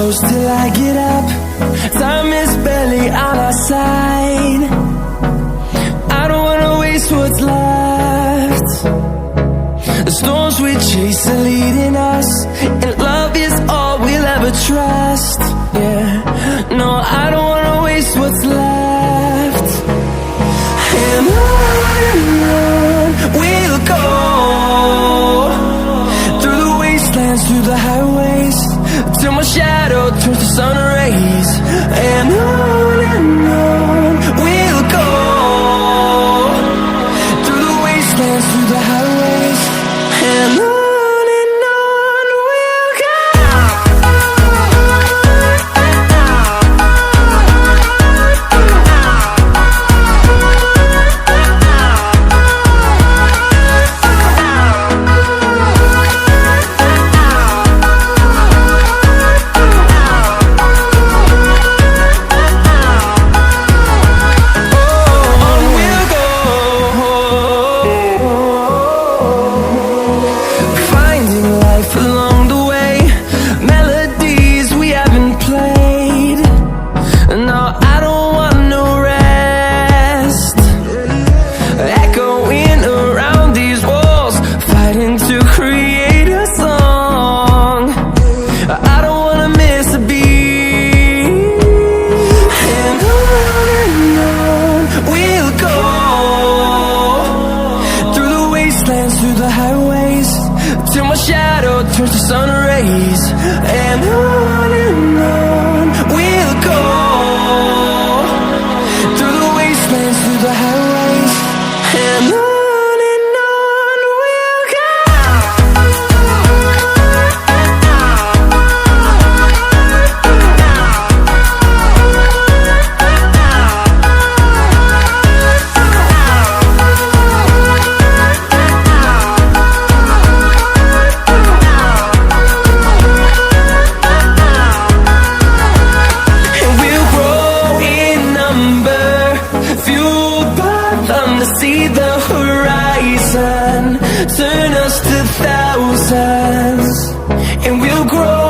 close till I get up. Time is barely on our side. I don't wanna waste what's left. The storms we chase are leading us, and love is all we'll ever trust. Yeah, no, I don't wanna waste what's left. And on we'll go, through the wastelands, through the highways, till my shadow turns to sun rays. And on we'll go, through the wastelands, through the highways, and on we'll go. Through the highways, till my shadow turns to sun rays. And on we'll go, through the wastelands, through the highways, and on we'll go. See the horizon turn us to thousands, and we'll grow